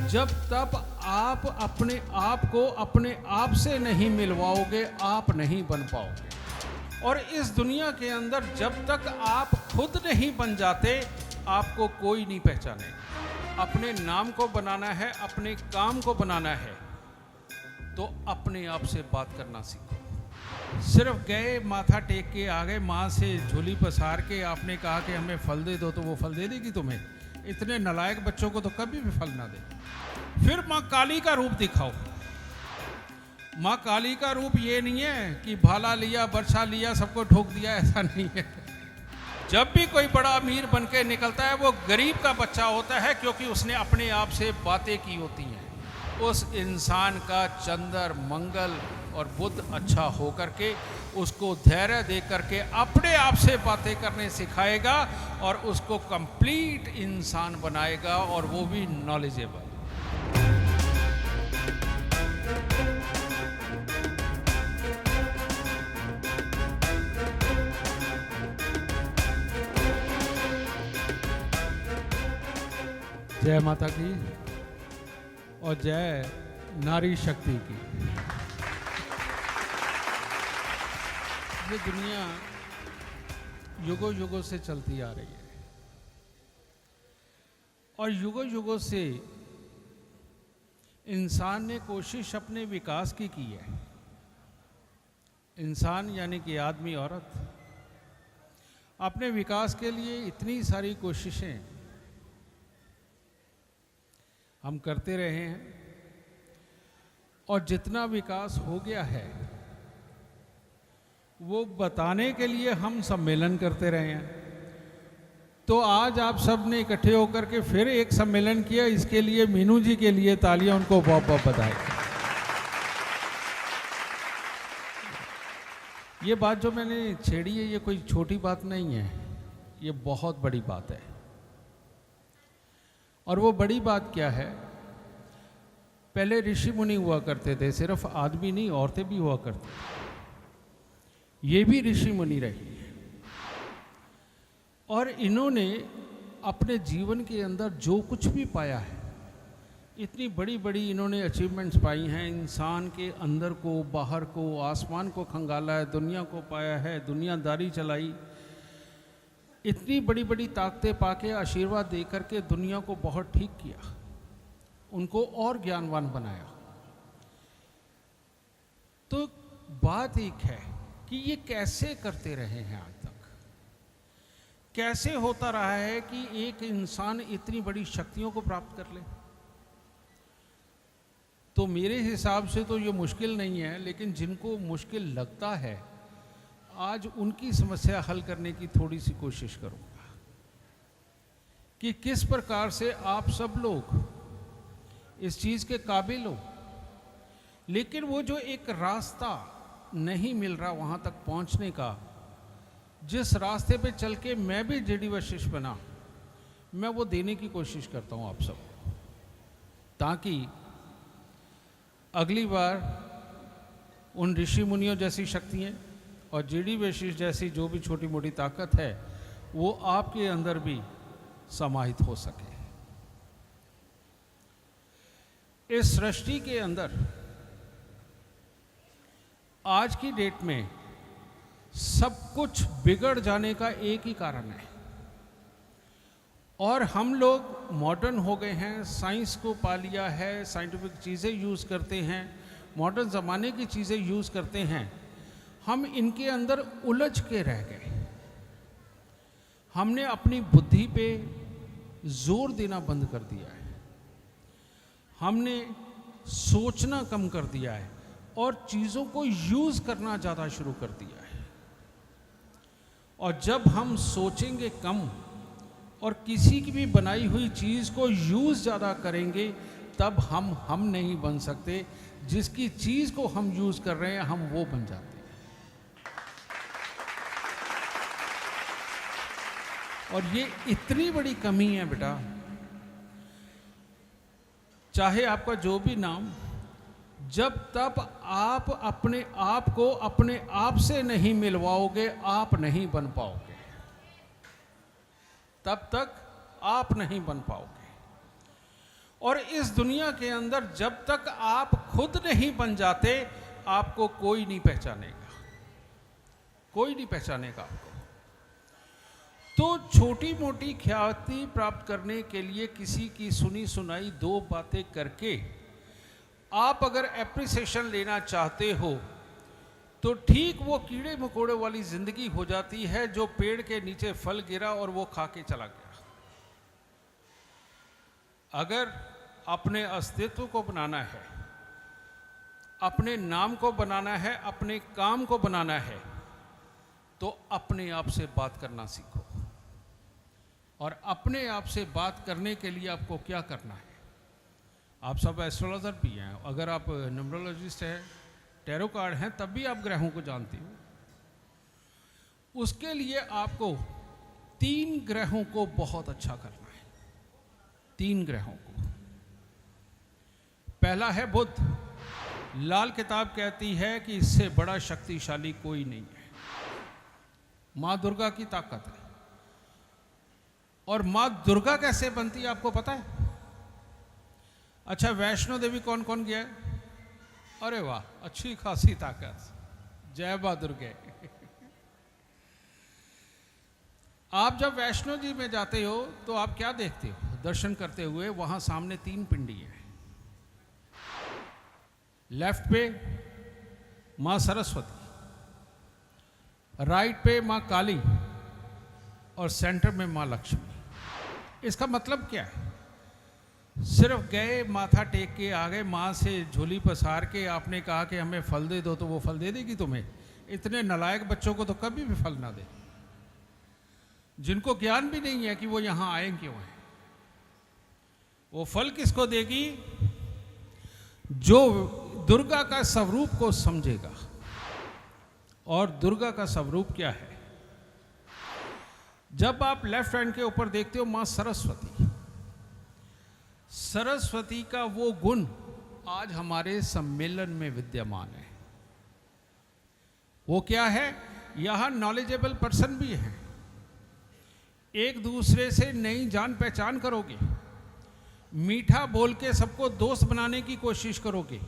जब तक आप अपने आप को अपने आप से नहीं मिलवाओगे, आप नहीं बन पाओगे। और इस दुनिया के अंदर जब तक आप खुद नहीं बन जाते, आपको कोई नहीं पहचानेगा। अपने नाम को बनाना है, अपने काम को बनाना है, तो अपने आप से बात करना सीखो। सिर्फ गए, माथा टेक के आ गए, माँ से झोली पसार के आपने कहा कि हमें फल दे दो, तो वो फल दे देगी तुम्हें? इतने नालायक बच्चों को तो कभी भी फल ना दे। फिर माँ काली का रूप दिखाओ। माँ काली का रूप ये नहीं है कि भाला लिया, बरछा लिया, सबको ठोक दिया, ऐसा नहीं है। जब भी कोई बड़ा अमीर बन के निकलता है, वो गरीब का बच्चा होता है, क्योंकि उसने अपने आप से बातें की होती हैं। उस इंसान का चंद्र, मंगल और बुध अच्छा हो करके उसको धैर्य दे करके अपने आप से बातें करने सिखाएगा और उसको कंप्लीट इंसान बनाएगा, और वो भी नॉलेजेबल। जय माता की और जय नारी शक्ति की। ये दुनिया युगों युगों से चलती आ रही है, और युगों युगों से इंसान ने कोशिश अपने विकास की है। इंसान यानी कि आदमी, औरत, अपने विकास के लिए इतनी सारी कोशिशें हम करते रहे हैं, और जितना विकास हो गया है वो बताने के लिए हम सम्मेलन करते रहे हैं। तो आज आप सब ने इकट्ठे होकर के फिर एक सम्मेलन किया, इसके लिए मीनू जी के लिए तालियां, उनको बहुत बहुत बधाई। ये बात जो मैंने छेड़ी है, ये कोई छोटी बात नहीं है, ये बहुत बड़ी बात है। और वो बड़ी बात क्या है? पहले ऋषि मुनि हुआ करते थे, सिर्फ आदमी नहीं, औरतें भी हुआ करती थी। ये भी ऋषि मुनि रही, और इन्होंने अपने जीवन के अंदर जो कुछ भी पाया है, इतनी बड़ी बड़ी इन्होंने अचीवमेंट्स पाई हैं। इंसान के अंदर को, बाहर को, आसमान को खंगाला है, दुनिया को पाया है, दुनियादारी चलाई, इतनी बड़ी बड़ी ताकतें पाके आशीर्वाद दे करके दुनिया को बहुत ठीक किया, उनको और ज्ञानवान बनाया। तो बात एक है कि ये कैसे करते रहे हैं आज तक? कैसे होता रहा है कि एक इंसान इतनी बड़ी शक्तियों को प्राप्त कर ले? तो मेरे हिसाब से तो ये मुश्किल नहीं है, लेकिन जिनको मुश्किल लगता है, आज उनकी समस्या हल करने की थोड़ी सी कोशिश करूंगा कि किस प्रकार से आप सब लोग इस चीज़ के काबिल हो। लेकिन वो जो एक रास्ता नहीं मिल रहा वहाँ तक पहुँचने का, जिस रास्ते पे चल के मैं भी जेडी वशिष्ठ बना, मैं वो देने की कोशिश करता हूँ आप सबको, ताकि अगली बार उन ऋषि मुनियों जैसी शक्तियाँ और जेडी वशिष्ठ जैसी जो भी छोटी मोटी ताकत है, वो आपके अंदर भी समाहित हो सके। इस सृष्टि के अंदर आज की डेट में सब कुछ बिगड़ जाने का एक ही कारण है, और हम लोग मॉडर्न हो गए हैं, साइंस को पा लिया है, साइंटिफिक चीज़ें यूज़ करते हैं, मॉडर्न ज़माने की चीज़ें यूज़ करते हैं। हम इनके अंदर उलझ के रह गए। हमने अपनी बुद्धि पे जोर देना बंद कर दिया है, हमने सोचना कम कर दिया है, और चीज़ों को यूज़ करना ज़्यादा शुरू कर दिया है। और जब हम सोचेंगे कम और किसी की भी बनाई हुई चीज़ को यूज़ ज़्यादा करेंगे, तब हम नहीं बन सकते। जिसकी चीज़ को हम यूज़ कर रहे हैं, हम वो बन जाते हैं। और ये इतनी बड़ी कमी है बेटा, चाहे आपका जो भी नाम, जब तक आप अपने आप को अपने आप से नहीं मिलवाओगे, आप नहीं बन पाओगे। तब तक आप नहीं बन पाओगे। और इस दुनिया के अंदर जब तक आप खुद नहीं बन जाते, आपको कोई नहीं पहचानेगा, कोई नहीं पहचानेगा आपको। तो छोटी मोटी ख्याति प्राप्त करने के लिए किसी की सुनी सुनाई दो बातें करके आप अगर एप्रिसिएशन लेना चाहते हो, तो ठीक वो कीड़े मकोड़े वाली जिंदगी हो जाती है, जो पेड़ के नीचे फल गिरा और वो खा के चला गया। अगर अपने अस्तित्व को बनाना है, अपने नाम को बनाना है, अपने काम को बनाना है, तो अपने आप से बात करना सीखो। और अपने आप से बात करने के लिए आपको क्या करना है? आप सब एस्ट्रोलॉजर भी हैं, अगर आप न्यूमरोलॉजिस्ट हैं, टैरो कार्ड हैं, तब भी आप ग्रहों को जानते हो। उसके लिए आपको 3 ग्रहों को बहुत अच्छा करना है। 3 ग्रहों को। पहला है बुध। लाल किताब कहती है कि इससे बड़ा शक्तिशाली कोई नहीं है। माँ दुर्गा की ताकत है। और माँ दुर्गा कैसे बनती है आपको पता है? अच्छा, वैष्णो देवी कौन कौन गया है? अरे वाह, अच्छी खासी ताकत। जय माँ दुर्गे। आप जब वैष्णो जी में जाते हो तो आप क्या देखते हो? दर्शन करते हुए वहां सामने 3 पिंडी है। लेफ्ट पे माँ सरस्वती, राइट पे माँ काली और सेंटर में माँ लक्ष्मी। इसका मतलब क्या है? सिर्फ गए, माथा टेक के आ गए, माँ से झोली पसार के आपने कहा कि हमें फल दे दो, तो वो फल दे देगी तुम्हें? इतने नालायक बच्चों को तो कभी भी फल ना दे, जिनको ज्ञान भी नहीं है कि वो यहाँ आए क्यों हैं। वो फल किसको देगी? जो दुर्गा का स्वरूप को समझेगा। और दुर्गा का स्वरूप क्या है? जब आप लेफ्ट हैंड के ऊपर देखते हो मां सरस्वती, सरस्वती का वो गुण आज हमारे सम्मेलन में विद्यमान है। वो क्या है? यहां नॉलेजेबल पर्सन भी हैं, एक दूसरे से नई जान पहचान करोगे, मीठा बोल के सबको दोस्त बनाने की कोशिश करोगे,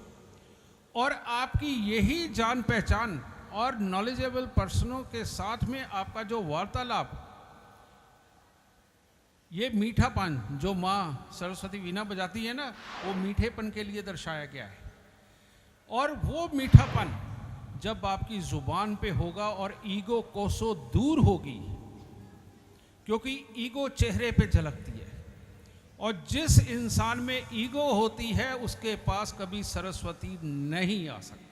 और आपकी यही जान पहचान और नॉलेजेबल पर्सनों के साथ में आपका जो वार्तालाप, ये मीठापन जो माँ सरस्वती वीणा बजाती है ना, वो मीठेपन के लिए दर्शाया गया है। और वो मीठापन जब आपकी जुबान पे होगा और ईगो कोसों दूर होगी, क्योंकि ईगो चेहरे पे झलकती है, और जिस इंसान में ईगो होती है उसके पास कभी सरस्वती नहीं आ सकती।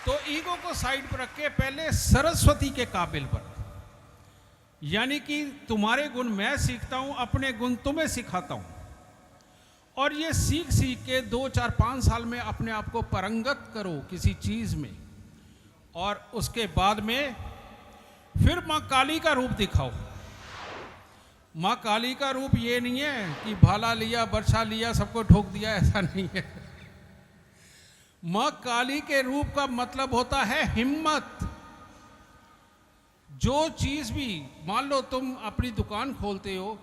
तो ईगो को साइड पर रख के पहले सरस्वती के काबिल बन, यानी कि तुम्हारे गुण मैं सीखता हूं, अपने गुण तुम्हें सिखाता हूं, और ये सीख सीख के 2, 4, 5 साल में अपने आप को पारंगत करो किसी चीज में, और उसके बाद में फिर माँ काली का रूप दिखाओ। माँ काली का रूप ये नहीं है कि भाला लिया, बर्छा लिया, सबको ठोक दिया, ऐसा नहीं है। माँ काली के रूप का मतलब होता है हिम्मत। जो चीज भी, मान लो तुम अपनी दुकान खोलते हो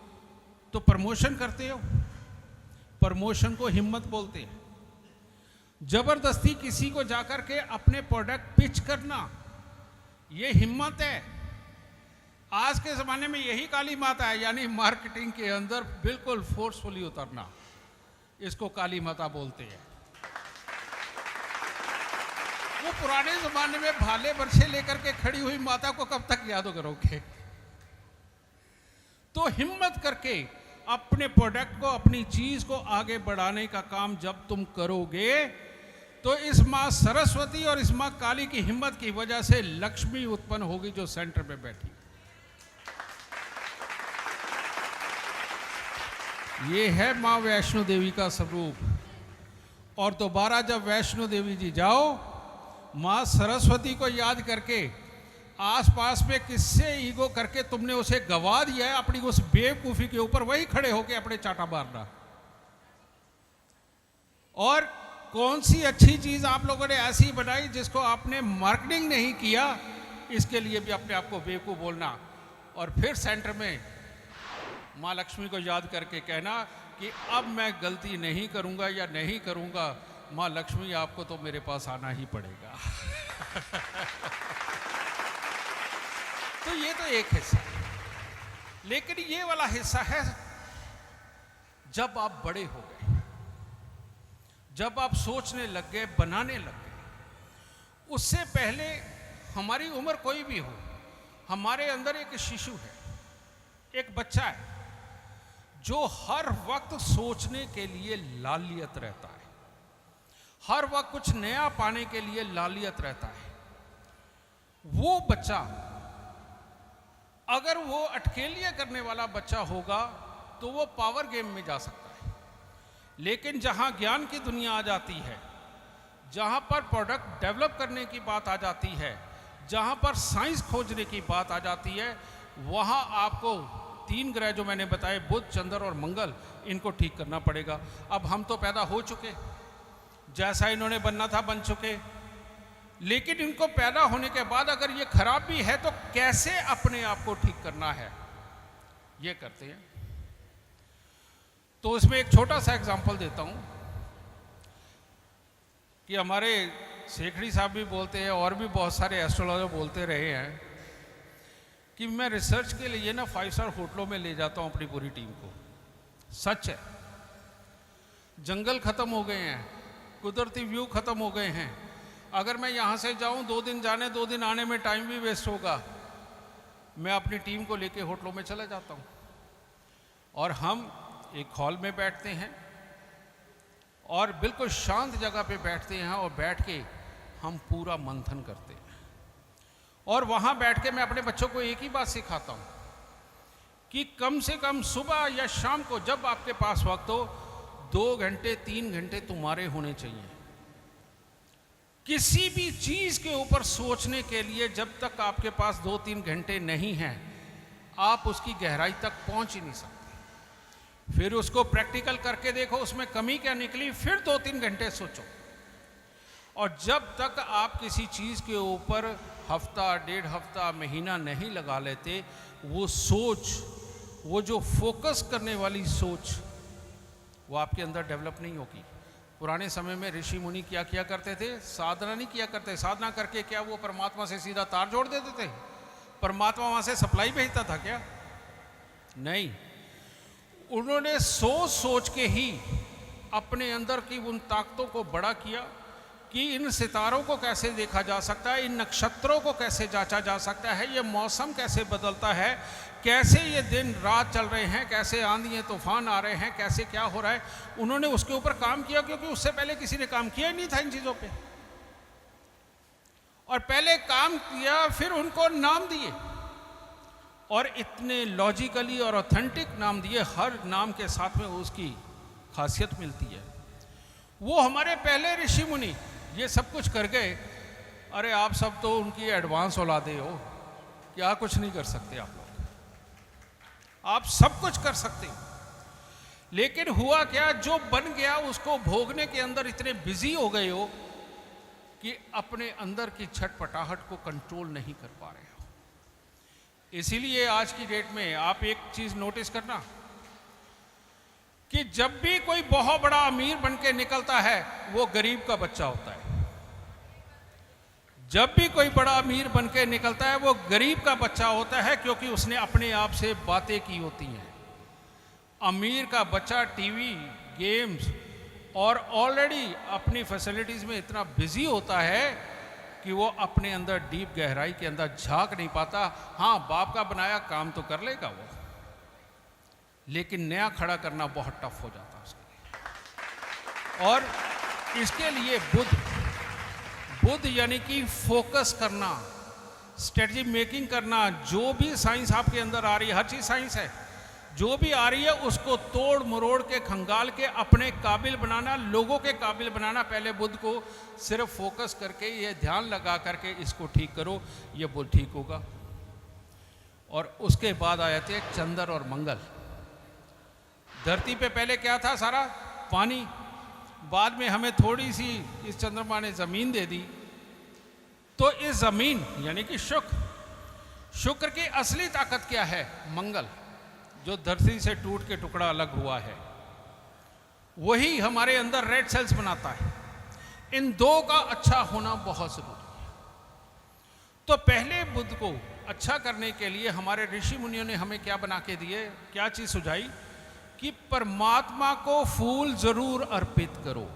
तो प्रमोशन करते हो, प्रमोशन को हिम्मत बोलते हैं। जबरदस्ती किसी को जाकर के अपने प्रोडक्ट पिच करना, ये हिम्मत है। आज के ज़माने में यही काली माता है, यानी मार्केटिंग के अंदर बिल्कुल फोर्सफुली उतरना, इसको काली माता बोलते हैं। वो पुराने ज़माने में भाले बरछे लेकर के खड़ी हुई माता को कब तक याद करोगे? तो हिम्मत करके अपने प्रोडक्ट को, अपनी चीज़ को आगे बढ़ाने का काम जब तुम करोगे, तो इस माँ सरस्वती और इस माँ काली की हिम्मत की वजह से लक्ष्मी उत्पन्न होगी, जो सेंटर में बैठी। ये है माँ वैष्णो देवी का स्वरूप। और दोबारा जब वैष्णो देवी जी जाओ, माँ सरस्वती को याद करके आसपास में किससे ईगो करके तुमने उसे गवा दिया है, अपनी उस बेवकूफी के ऊपर वही खड़े होके अपने चाटा मारना। और कौन सी अच्छी चीज आप लोगों ने ऐसी बनाई जिसको आपने मार्केटिंग नहीं किया, इसके लिए भी अपने आप को बेवकूफ बोलना, और फिर सेंटर में माँ लक्ष्मी को याद करके कहना कि अब मैं गलती नहीं करूँगा या नहीं करूँगा, माँ लक्ष्मी आपको तो मेरे पास आना ही पड़ेगा। तो ये तो एक हिस्सा, लेकिन ये वाला हिस्सा है जब आप बड़े हो गए, जब आप सोचने लग गए, बनाने लग गए। उससे पहले हमारी उम्र कोई भी हो, हमारे अंदर एक शिशु है, एक बच्चा है जो हर वक्त सोचने के लिए लालियत रहता है, हर वक्त कुछ नया पाने के लिए लालियत रहता है। वो बच्चा अगर वो अटकेलियां करने वाला बच्चा होगा तो वो पावर गेम में जा सकता है, लेकिन जहां ज्ञान की दुनिया आ जाती है, जहां पर प्रोडक्ट डेवलप करने की बात आ जाती है, जहां पर साइंस खोजने की बात आ जाती है, वहां आपको 3 ग्रह जो मैंने बताए, बुध, चंद्र और मंगल, इनको ठीक करना पड़ेगा। अब हम तो पैदा हो चुके, जैसा इन्होंने बनना था बन चुके, लेकिन इनको पैदा होने के बाद अगर ये खराब भी है तो कैसे अपने आप को ठीक करना है, ये करते हैं। तो इसमें एक छोटा सा एग्जांपल देता हूं कि हमारे शेखड़ी साहब भी बोलते हैं और भी बहुत सारे एस्ट्रोलॉजर बोलते रहे हैं कि मैं रिसर्च के लिए ना 5 स्टार होटलों में ले जाता हूं अपनी पूरी टीम को। सच है, जंगल खत्म हो गए हैं, कुदरती व्यू खत्म हो गए हैं। अगर मैं यहां से जाऊं, 2 दिन जाने 2 दिन आने में टाइम भी वेस्ट होगा, मैं अपनी टीम को लेके होटलों में चला जाता हूं और हम एक हॉल में बैठते हैं और बिल्कुल शांत जगह पे बैठते हैं और बैठ के हम पूरा मंथन करते हैं। और वहां बैठ के मैं अपने बच्चों को एक ही बात सिखाता हूं कि कम से कम सुबह या शाम को जब आपके पास वक्त हो, 2 घंटे 3 घंटे तुम्हारे होने चाहिए किसी भी चीज के ऊपर सोचने के लिए। जब तक आपके पास 2-3 घंटे नहीं हैं, आप उसकी गहराई तक पहुंच ही नहीं सकते। फिर उसको प्रैक्टिकल करके देखो, उसमें कमी क्या निकली, फिर 2-3 घंटे सोचो। और जब तक आप किसी चीज के ऊपर हफ्ता, 1.5 हफ्ता, महीना नहीं लगा लेते, वो सोच, वो जो फोकस करने वाली सोच, वो आपके अंदर डेवलप नहीं होगी। पुराने समय में ऋषि मुनि क्या किया करते थे? साधना नहीं किया करते। साधना करके क्या वो परमात्मा से सीधा तार जोड़ देते थे? परमात्मा वहां से सप्लाई भेजता था क्या? नहीं, उन्होंने सोच सोच के ही अपने अंदर की उन ताकतों को बड़ा किया कि इन सितारों को कैसे देखा जा सकता है, इन नक्षत्रों को कैसे जांचा जा सकता है, ये मौसम कैसे बदलता है, कैसे ये दिन रात चल रहे हैं, कैसे आंधियां तूफान आ रहे हैं, कैसे क्या हो रहा है। उन्होंने उसके ऊपर काम किया क्योंकि उससे पहले किसी ने काम किया ही नहीं था इन चीज़ों पे। और पहले काम किया, फिर उनको नाम दिए और इतने लॉजिकली और ऑथेंटिक नाम दिए, हर नाम के साथ में उसकी खासियत मिलती है। वो हमारे पहले ऋषि मुनि ये सब कुछ कर गए। अरे आप सब तो उनकी एडवांस औलादे हो, क्या कुछ नहीं कर सकते आप लोग? आप सब कुछ कर सकते हो, लेकिन हुआ क्या, जो बन गया उसको भोगने के अंदर इतने बिजी हो गए हो कि अपने अंदर की छटपटाहट को कंट्रोल नहीं कर पा रहे हो। इसीलिए आज की डेट में आप एक चीज नोटिस करना कि जब भी कोई बहुत बड़ा अमीर बन के निकलता है, वो गरीब का बच्चा होता है। जब भी कोई बड़ा अमीर बन के निकलता है, वो गरीब का बच्चा होता है, क्योंकि उसने अपने आप से बातें की होती हैं। अमीर का बच्चा टीवी, गेम्स और ऑलरेडी अपनी फैसिलिटीज में इतना बिजी होता है कि वो अपने अंदर डीप गहराई के अंदर झांक नहीं पाता। हाँ, बाप का बनाया काम तो कर लेगा वो, लेकिन नया खड़ा करना बहुत टफ हो जाता है उसके लिए। और इसके लिए बुध यानी कि फोकस करना, स्ट्रेटजी मेकिंग करना। जो भी साइंस आपके अंदर आ रही है, हर चीज साइंस है, जो भी आ रही है उसको तोड़ मरोड़ के, खंगाल के अपने काबिल बनाना, लोगों के काबिल बनाना। पहले बुध को सिर्फ फोकस करके, ये ध्यान लगा करके इसको ठीक करो, ये बुध ठीक होगा। और उसके बाद आए थे चंद्र और मंगल। धरती पे पहले क्या था? सारा पानी। बाद में हमें थोड़ी सी इस चंद्रमा ने जमीन दे दी, तो इस जमीन यानी कि शुक्र की असली ताकत क्या है? मंगल। जो धरती से टूट के टुकड़ा अलग हुआ है, वही हमारे अंदर रेड सेल्स बनाता है। इन दो का अच्छा होना बहुत जरूरी है। तो पहले बुध को अच्छा करने के लिए हमारे ऋषि मुनियों ने हमें क्या बना के दिए, क्या चीज सुझाई कि परमात्मा को फूल जरूर अर्पित करो।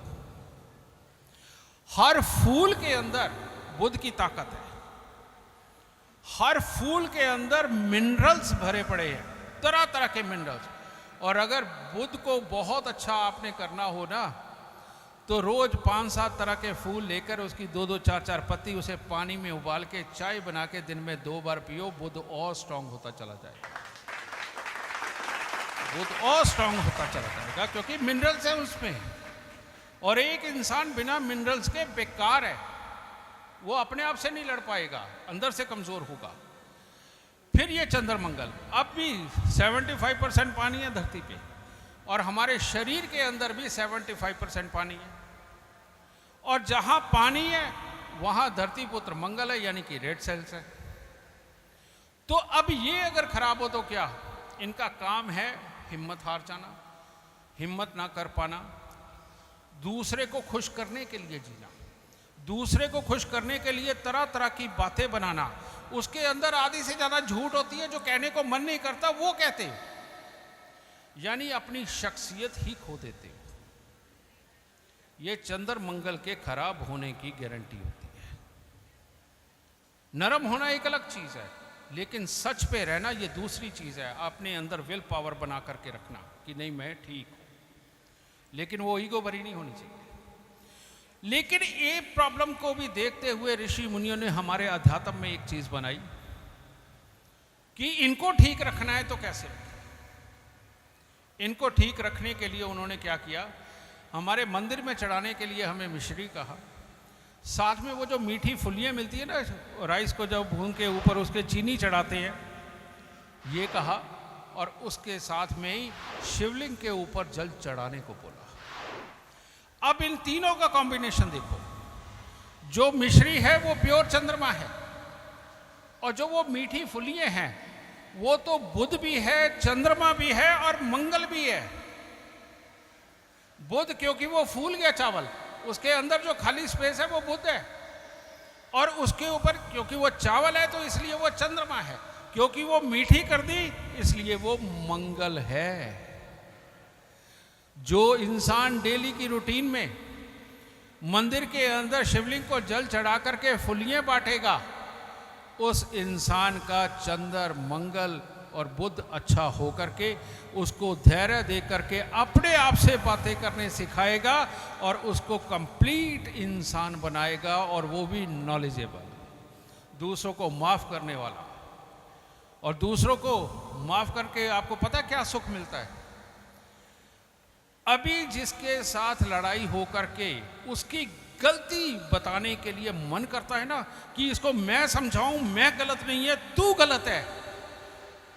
हर फूल के अंदर बुध की ताकत है। हर फूल के अंदर मिनरल्स भरे पड़े हैं, तरह तरह के मिनरल्स। और अगर बुध को बहुत अच्छा आपने करना हो ना, तो रोज 5-7 तरह के फूल लेकर उसकी 2-2, 4-4 पत्ती उसे पानी में उबाल के चाय बना के दिन में 2 बार पियो, बुध और स्ट्रांग होता चला जाएगा। बुध और स्ट्रांग होता चला जाएगा, क्योंकि मिनरल्स है उसमें। और एक इंसान बिना मिनरल्स के बेकार है, वो अपने आप से नहीं लड़ पाएगा, अंदर से कमजोर होगा। फिर ये चंद्रमंगल, अब भी 75% पानी है धरती पे, और हमारे शरीर के अंदर भी 75% पानी है। और जहां पानी है वहां धरती पुत्र मंगल है, यानी कि रेड सेल्स है। तो अब ये अगर खराब हो तो क्या, इनका काम है हिम्मत हार जाना, हिम्मत ना कर पाना, दूसरे को खुश करने के लिए जीना, दूसरे को खुश करने के लिए तरह तरह की बातें बनाना। उसके अंदर आधी से ज्यादा झूठ होती है, जो कहने को मन नहीं करता वो कहते, यानी अपनी शख्सियत ही खो देते। ये चंद्र मंगल के खराब होने की गारंटी होती है। नरम होना एक अलग चीज है, लेकिन सच पे रहना ये दूसरी चीज है। अपने अंदर विल पावर बना करके रखना कि नहीं मैं ठीक हूं, लेकिन वो ईगो भरी नहीं होनी चाहिए। लेकिन ये प्रॉब्लम को भी देखते हुए ऋषि मुनियों ने हमारे अध्यात्म में एक चीज बनाई कि इनको ठीक रखना है तो कैसे रखें। इनको ठीक रखने के लिए उन्होंने क्या किया, हमारे मंदिर में चढ़ाने के लिए हमें मिश्री कहा, साथ में वो जो मीठी फुलियाँ मिलती है ना राइस को जब भून के ऊपर उसके चीनी चढ़ाते हैं, ये कहा, और उसके साथ में ही शिवलिंग के ऊपर जल चढ़ाने को बोला। अब इन तीनों का कॉम्बिनेशन देखो, जो मिश्री है वो प्योर चंद्रमा है, और जो वो मीठी फुलियाँ हैं वो तो बुध भी है, चंद्रमा भी है और मंगल भी है। बुध क्योंकि वो फूल गया चावल, उसके अंदर जो खाली स्पेस है वो बुध है, और उसके ऊपर क्योंकि वो चावल है तो इसलिए वो चंद्रमा है, क्योंकि वो मीठी कर दी इसलिए वो मंगल है। जो इंसान डेली की रूटीन में मंदिर के अंदर शिवलिंग को जल चढ़ा करके फुलियां बांटेगा, उस इंसान का चंद्र मंगल और बुध अच्छा होकर के उसको धैर्य दे करके अपने आप से बातें करने सिखाएगा और उसको कंप्लीट इंसान बनाएगा, और वो भी नॉलेजेबल, दूसरों को माफ करने वाला। और दूसरों को माफ करके आपको पता क्या सुख मिलता है? अभी जिसके साथ लड़ाई हो करके उसकी गलती बताने के लिए मन करता है ना कि इसको मैं समझाऊं, मैं गलत नहीं है, तू गलत है,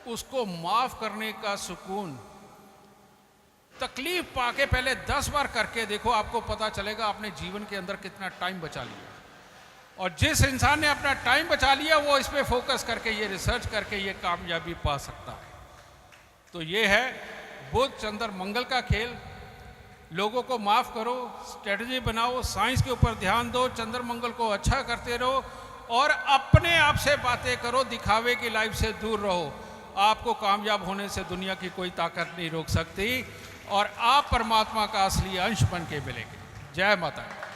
उसको माफ करने का सुकून तकलीफ पाके पहले 10 बार करके देखो, आपको पता चलेगा आपने जीवन के अंदर कितना टाइम बचा लिया। और जिस इंसान ने अपना टाइम बचा लिया वो इस पे फोकस करके, ये रिसर्च करके ये कामयाबी पा सकता है। तो ये है बुध चंद्र मंगल का खेल। लोगों को माफ करो, स्ट्रेटजी बनाओ, साइंस के ऊपर ध्यान दो, चंद्र मंगल को अच्छा करते रहो, और अपने आप से बातें करो, दिखावे की लाइफ से दूर रहो। आपको कामयाब होने से दुनिया की कोई ताकत नहीं रोक सकती, और आप परमात्मा का असली अंश बन के मिलेंगे। जय माता दी।